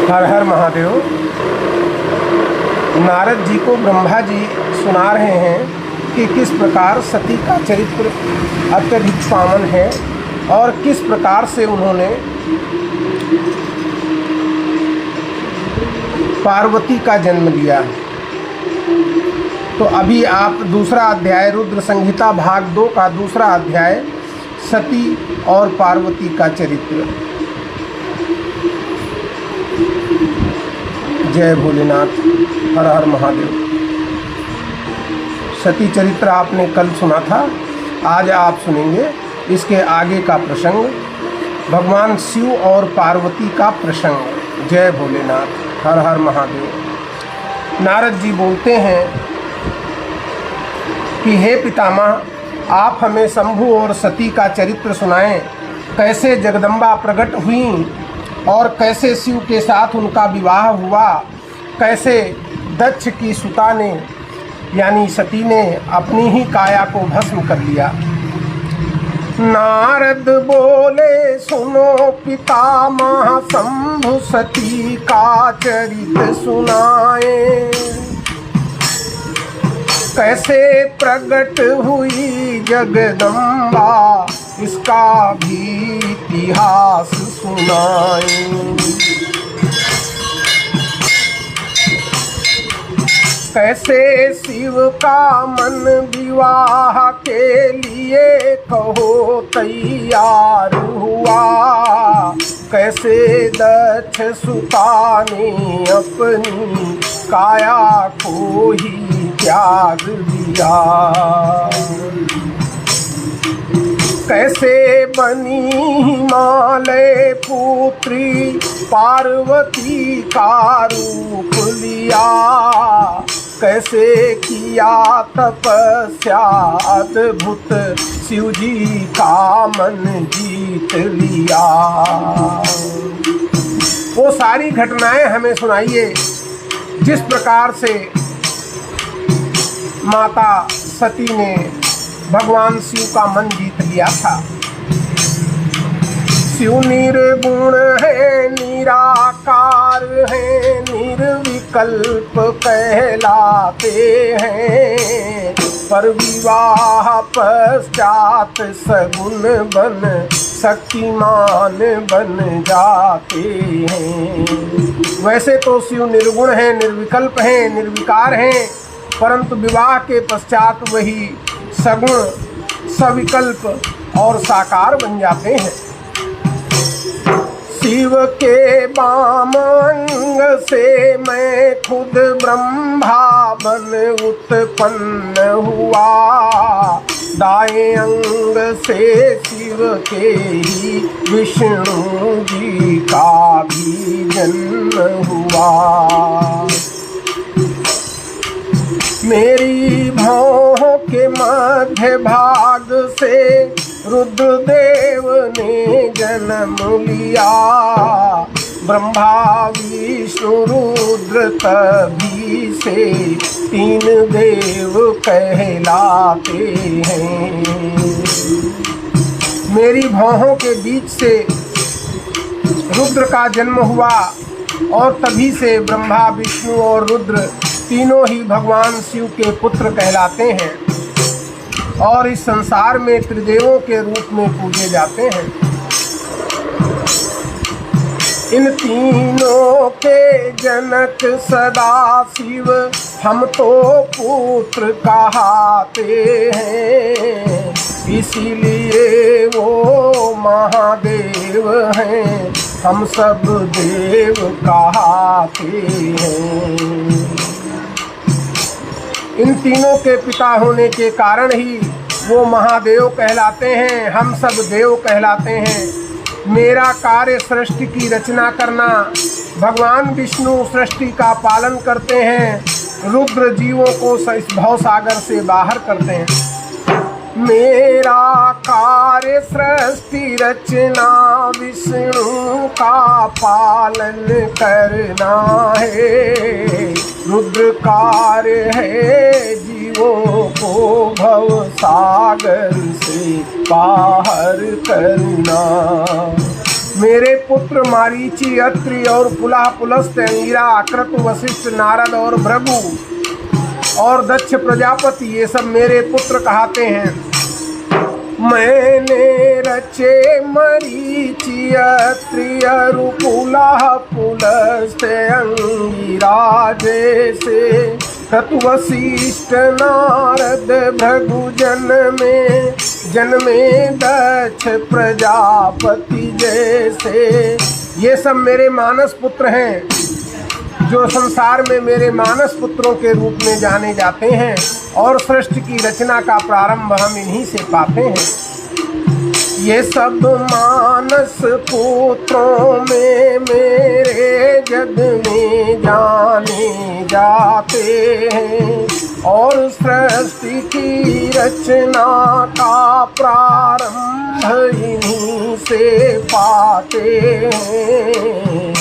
हर हर महादेव। नारद जी को ब्रह्मा जी सुना रहे हैं कि किस प्रकार सती का चरित्र अत्यधिक पावन है और किस प्रकार से उन्होंने पार्वती का जन्म लिया। तो अभी आप दूसरा अध्याय रुद्र संहिता भाग 2 का दूसरा अध्याय सती और पार्वती का चरित्र। जय भोलेनाथ, हर हर महादेव। सती चरित्र आपने कल सुना था, आज आप सुनेंगे इसके आगे का प्रसंग, भगवान शिव और पार्वती का प्रसंग। जय भोलेनाथ, हर हर महादेव। नारद जी बोलते हैं कि हे पितामह, आप हमें शंभु और सती का चरित्र सुनाएं। कैसे जगदम्बा प्रकट हुई और कैसे शिव के साथ उनका विवाह हुआ, कैसे दक्ष की सुता ने यानी सती ने अपनी ही काया को भस्म कर लिया। नारद बोले, सुनो पितामह, शंभु सती का चरित्र सुनाए। कैसे प्रकट हुई जगदम्बा, इसका भी इतिहास सुनाए। कैसे शिव का मन विवाह के लिए कहो तैयार हुआ, कैसे दक्ष सुता ने अपनी काया को ही त्याग दिया। कैसे बनी हिमालय पुत्री पार्वती का रूप लिया, कैसे किया तपस्या अद्भुत शिव जी का मन जीत लिया। वो सारी घटनाएं हमें सुनाइए जिस प्रकार से माता सती ने भगवान शिव का मन जीत लिया था। शिव निर्गुण है, निराकार है, निर्विकल्प कहलाते हैं, पर विवाह पश्चात सगुण बन शक्तिमान बन जाते हैं। वैसे तो शिव निर्गुण है, निर्विकल्प है, निर्विकार है, परंतु विवाह के पश्चात वही सगुण सविकल्प और साकार बन जाते हैं। शिव के वाम अंग से मैं खुद ब्रह्मा बन उत्पन्न हुआ, दाएं अंग से शिव के ही विष्णु जी का भी जन्म हुआ। मेरी भौहों के मध्य भाग से रुद्रदेव ने जन्म लिया, ब्रह्मा विष्णु रुद्र तभी से 3 देव कहलाते हैं। मेरी भौहों के बीच से रुद्र का जन्म हुआ और तभी से ब्रह्मा विष्णु और रुद्र तीनों ही भगवान शिव के पुत्र कहलाते हैं और इस संसार में त्रिदेवों के रूप में पूजे जाते हैं। इन तीनों के जनक सदा शिव हम तो पुत्र कहाते हैं, इसीलिए वो महादेव हैं, हम सब देव कहाते हैं। इन तीनों के पिता होने के कारण ही वो महादेव कहलाते हैं, हम सब देव कहलाते हैं। मेरा कार्य सृष्टि की रचना करना, भगवान विष्णु सृष्टि का पालन करते हैं, रुद्र जीवों को इस भवसागर से बाहर करते हैं। मेरा कार्य सृष्टि रचना, विष्णु का पालन करना है, रुद्र कार्य है जीवों को भव सागर से बाहर करना। मेरे पुत्र मारीचि, अत्रि और पुलह, पुलस्त्य, अंगिरा, क्रतु, वशिष्ठ, नारद और भृगु और दक्ष प्रजापति, ये सब मेरे पुत्र कहते हैं। मैंने रचे मरीचि, अत्रि, अरु, पुलह, पुलस्त्य, अंगिरा जैसे, क्रतु, वशिष्ठ, नारद, भृगु जन्मे दक्ष प्रजापति जैसे। ये सब मेरे मानस पुत्र हैं, जो संसार में मेरे मानस पुत्रों के रूप में जाने जाते हैं, और सृष्टि की रचना का प्रारंभ हम इन्हीं से पाते हैं। ये सब मानस पुत्रों में मेरे जग में जाने जाते हैं, और सृष्टि की रचना का प्रारंभ इन्हीं से पाते हैं।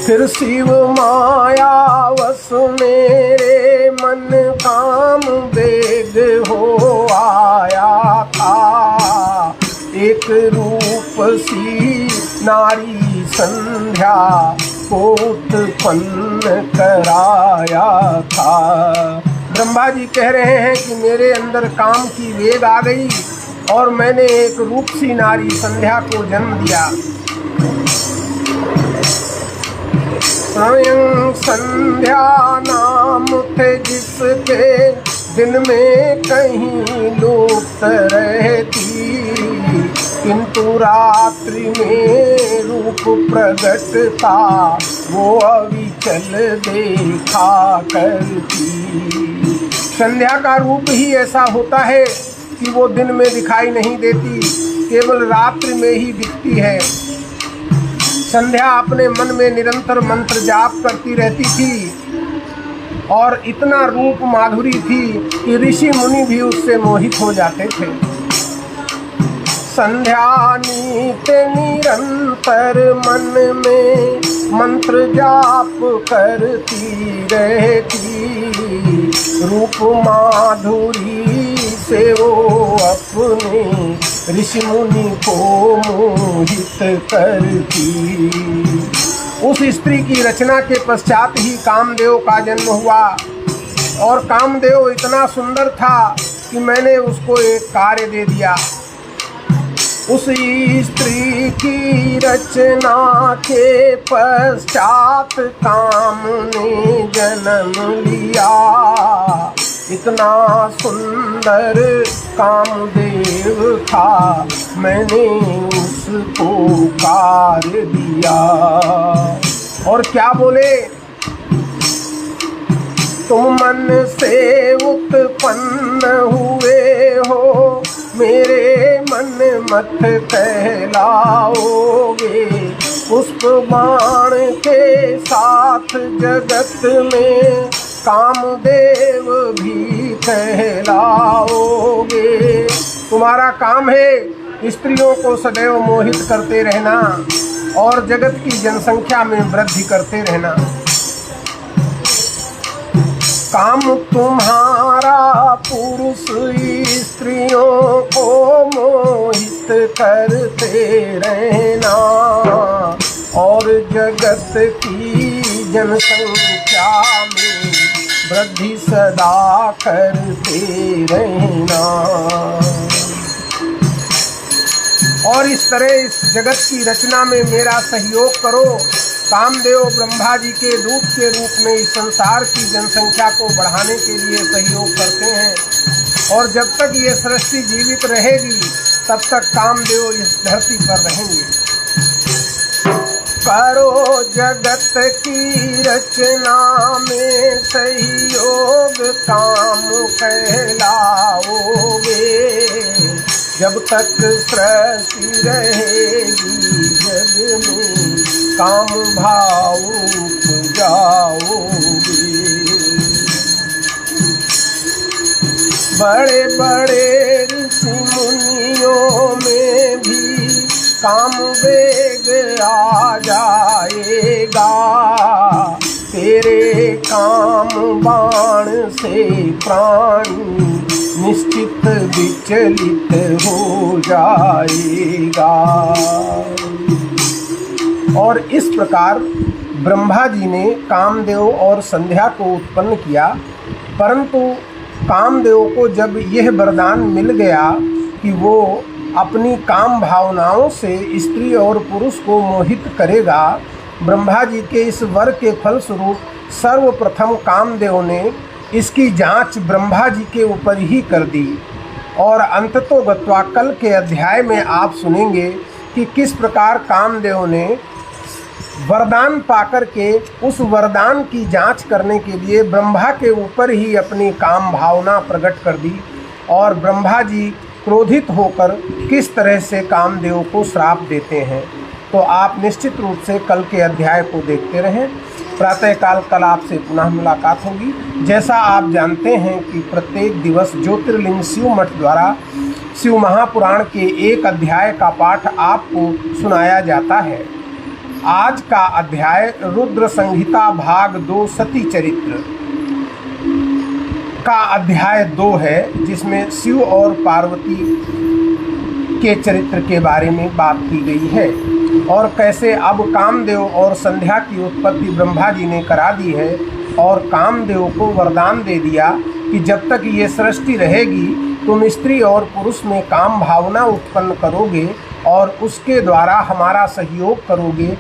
फिर शिव माया वश मेरे मन काम वेग हो आया था, एक रूप सी नारी संध्या को उत्पन्न कराया था। ब्रह्मा जी कह रहे हैं कि मेरे अंदर काम की वेग आ गई और मैंने एक रूप सी नारी संध्या को जन्म दिया। स्वयं संध्या नाम थे जिसके दिन में कहीं लुप्त रहती, किंतु रात्रि में रूप प्रगटता वो अविचल देखा करती। संध्या का रूप ही ऐसा होता है कि वो दिन में दिखाई नहीं देती, केवल रात्रि में ही दिखती है। संध्या अपने मन में निरंतर मंत्र जाप करती रहती थी और इतना रूप माधुरी थी कि ऋषि मुनि भी उससे मोहित हो जाते थे। संध्या नित्य निरंतर मन में मंत्र जाप करती रहती, रूप माधुरी से वो अपने ऋषि मुनि को मोहित करती। उस स्त्री की रचना के पश्चात ही कामदेव का जन्म हुआ, और कामदेव इतना सुंदर था कि मैंने उसको एक कार्य दे दिया। उस स्त्री की रचना के पश्चात काम ने जन्म लिया। इतना सुंदर कामदेव था, मैंने उसको कार्य दिया। और क्या बोले, तुम मन से उत्पन्न हुए हो, मेरे मन मत कहलाओगे। पुष्प बाण के साथ जगत में कामदेव भी कहलाओगे। तुम्हारा काम है स्त्रियों को सदैव मोहित करते रहना और जगत की जनसंख्या में वृद्धि करते रहना। काम तुम्हारा पुरुष स्त्रियों को मोहित करते रहना, और जगत की जनसंख्या में वृद्धि सदा करते रहना। और इस तरह इस जगत की रचना में मेरा सहयोग करो। कामदेव ब्रह्मा जी के दूत के रूप में इस संसार की जनसंख्या को बढ़ाने के लिए सहयोग करते हैं, और जब तक ये सृष्टि जीवित रहेगी तब तक कामदेव इस धरती पर रहेंगे। करो जगत की रचना में सहयोग, काम कहलाओगे। जब तक सृष्टि रहेगी जग में, काम भाव जाओगे। बड़े बड़े ऋषि मुनियों में भी काम वेग आ जाएगा। तेरे काम बाण से प्राणी निश्चित विचलित हो जाएगा। और इस प्रकार ब्रह्मा जी ने कामदेव और संध्या को उत्पन्न किया, परंतु कामदेव को जब यह वरदान मिल गया कि वो अपनी काम भावनाओं से स्त्री और पुरुष को मोहित करेगा, ब्रह्मा जी के इस वर के फलस्वरूप सर्वप्रथम कामदेव ने इसकी जांच ब्रह्मा जी के ऊपर ही कर दी। और अंततोगत्वा कल के अध्याय में आप सुनेंगे कि किस प्रकार कामदेव ने वरदान पाकर के उस वरदान की जांच करने के लिए ब्रह्मा के ऊपर ही अपनी काम भावना प्रकट कर दी, और ब्रह्मा जी क्रोधित होकर किस तरह से कामदेव को श्राप देते हैं। तो आप निश्चित रूप से कल के अध्याय को देखते रहें। प्रातःकाल कल आपसे पुनः मुलाकात होगी। जैसा आप जानते हैं कि प्रत्येक दिवस ज्योतिर्लिंग शिव मठ द्वारा शिव महापुराण के एक अध्याय का पाठ आपको सुनाया जाता है। आज का अध्याय रुद्र संहिता भाग 2 सती चरित्र का अध्याय 2 है, जिसमें शिव और पार्वती के चरित्र के बारे में बात की गई है और कैसे अब कामदेव और संध्या की उत्पत्ति ब्रह्मा जी ने करा दी है और कामदेव को वरदान दे दिया कि जब तक ये सृष्टि रहेगी तुम स्त्री और पुरुष में काम भावना उत्पन्न करोगे और उसके द्वारा हमारा सहयोग करोगे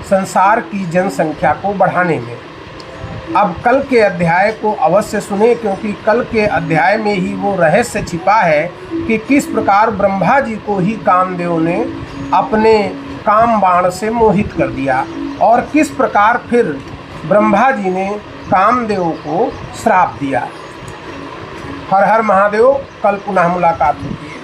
संसार की जनसंख्या को बढ़ाने में। अब कल के अध्याय को अवश्य सुने, क्योंकि कल के अध्याय में ही वो रहस्य छिपा है कि किस प्रकार ब्रह्मा जी को ही कामदेव ने अपने काम बाण से मोहित कर दिया और किस प्रकार फिर ब्रह्मा जी ने कामदेव को श्राप दिया। हर हर महादेव। कल पुनः मुलाकात होगी।